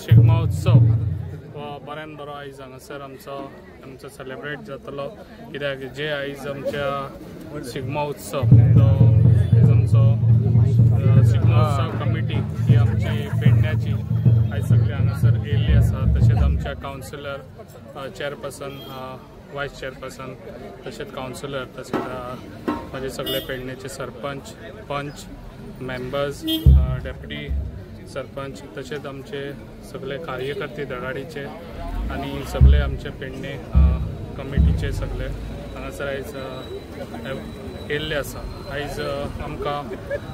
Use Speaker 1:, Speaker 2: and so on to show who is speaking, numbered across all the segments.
Speaker 1: शिगमो उत्सव बऱ्यान बरो आयज हांगासर आमचो सेलिब्रेट जातलो कित्याक जे आयज आमच्या शिगमो उत्सव तो आमचो शिगमो उत्सव कमिटी ही आमची पेडण्याची आयज सगळी हांगासर येयल्ली आसा। तशेंच आमच्या काउन्सिलर चेअरपर्सन वायस चेअरपर्सन तशेंच काउन्सिलर तशेंच माझे सगळे पेडण्याचे सरपंच पंच मेंबर्स डेप्युटी सरपंच तशेंच आमचे सगळे कार्यकर्ते धडाडीचे आणि सगळे आमचे पेडणे कमिटीचे सगळे हांगासर आयज येयल्ले आसा। आयज आमकां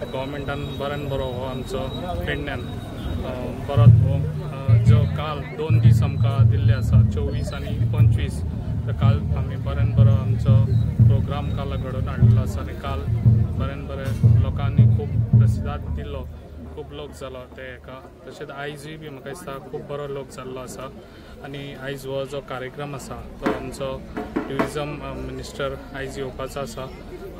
Speaker 1: गव्हर्मेंटान बऱ्यान बरो हो आमचो पेडण्यान बरो जो काल 2 दीस आमकां दिल्ले आसा 24 आनी 25। तर काल आमी बऱ्यान बरो आमचो प्रोग्राम काल घडोवन हाडलेलो आसा आनी काल बऱ्यान बरे लोकांनी खूब प्रतिसाद दिल्लो, खूब लोक जालो ते हेका। तशेंच आयजूय बी म्हाका दिसता खूब बरो लोक जाल्लो आसा आनी आयज हो जो कार्यक्रम आसा तो आमचो ट्युरिजम मिनिस्टर आयज येवपाचो आसा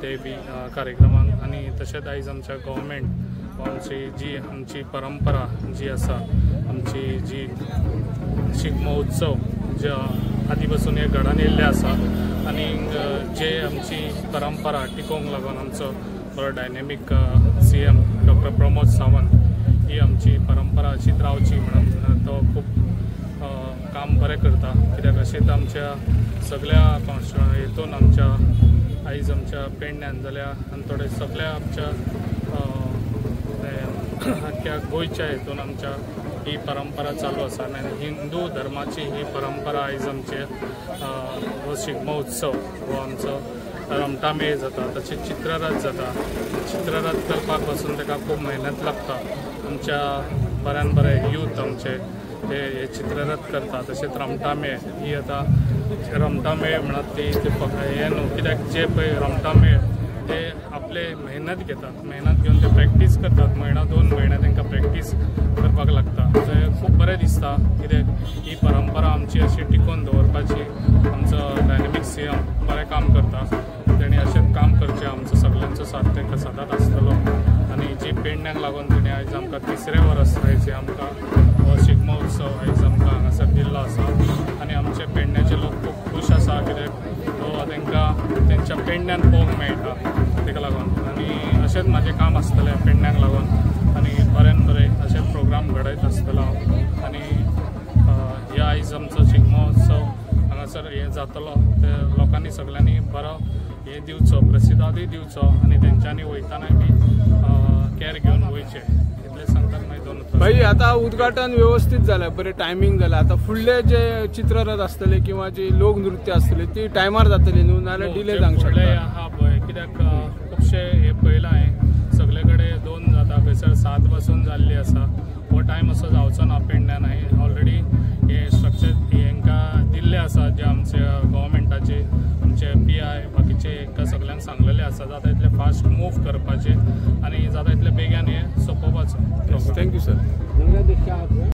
Speaker 1: ते बी कार्यक्रमाक। आनी तशेंच आयज आमच्या गव्हर्मेंट आमची परंपरा जी आसा आमची जी शिगमो उत्सव जो आदी पासून हे घडोवन येयल्ले आसा आनी जे आमची परंपरा टिकोवंक लागून आमचो बरो डायनेमीक CM डॉक्टर प्रमोद सावंत ही आमची परंपरा अशीच रावची म्हणून तो खूब काम बरें करता। कित्याक अशेंच आमच्या सगळ्या हितून आमच्या आयज आमच्या पेडण्यान जाल्यार आनी थोडे सगळ्या आमच्या आख्या गोंयच्या हितून आमच्या ही परंपरा चालू आसा आनी हिंदू धर्माची ही परंपरा आयज आमचे हो शिगमो उत्सव हो आमचो रमटामेळ जाता। तशेंच चित्ररथ जाता। चित्ररथ करपाक पासून ताका खूब मेहनत लागता। आमच्या बऱ्यान बरे यूथ आमचे ते हे चित्ररथ करता। तशेंच रमटामेळ ही आतां रमटामेळ म्हणत ती हे न्हू कित्याक जे पळय रमटामेळ ते आपले मेहनत घेतात, मेहनत घेवन ते प्रॅक्टीस करतात। म्हयनो 2 म्हयने तांकां प्रॅक्टीस करपाक लागता। ते खूब बरें दिसता कित्याक ही परंपरा आमची अशी टिकोवन दवरपाची आमचो डायनेमीक CM बरें काम करता। तेणी अशेंच काम करचें आमचो सगळ्यांचो साथ तांकां सदांच आसतलो आनी जी पेडण्याक लागून तेणी आयज आमकां 3रे वर्स आयज आमकां हो शिगमो उत्सव आयज आमकां हांगासर दिल्लो आसा आनी आमचे पेडण्याचे लोक खूब खूश आसा कित्याक तो तांकां तेंच्या पेडण्यान पळोवंक मेळटा ताका लागून। आनी अशेंच म्हाजें काम आसतलें पेडण्याक लागून आनी बऱ्यान बरें अशेंच प्रोग्राम घडयत आसतलो हांव। आनी ह्या आयज आमचो शिगमो उत्सव हांगासर हे जातलो ते लोकांनी सगळ्यांनी बरो हे दिवचो, प्रतिसादूय दिवचो आनी तेंच्यांनी वयताना बी केअर घेवन वयचें इतलें सांगतात। मागीर 2 उतर
Speaker 2: भाई आता उद्घाटन व्यवस्थित जालें, बरें टायमींग जालें। आता फुडले जे चित्ररथ आसतले किंवा जी लोकनृत्य आसतले ती टायमार जातली न्हू नाल्यार डिले जावंक शकता।
Speaker 1: फुडले आहा पळय कित्याक खुबशे हे पळयलां हांवें सगळे कडेन 2 जाता खंयसर 7 पासून जाल्ली आसा। हो टायम असो जावचो ना पेडण्यान। हांवें ऑलरेडी हे स्ट्रक्चर हांकां दिल्ले आसा जे आमच्या गव्हर्मेंटाचे आमचे PI बाकीचे हांकां सगळ्यांक सांगलेले आसा जाता इतले फास्ट मूव करपाचे आनी जाता इतले बेगीन हे सोंपोवपाचो।
Speaker 2: Thank you sir.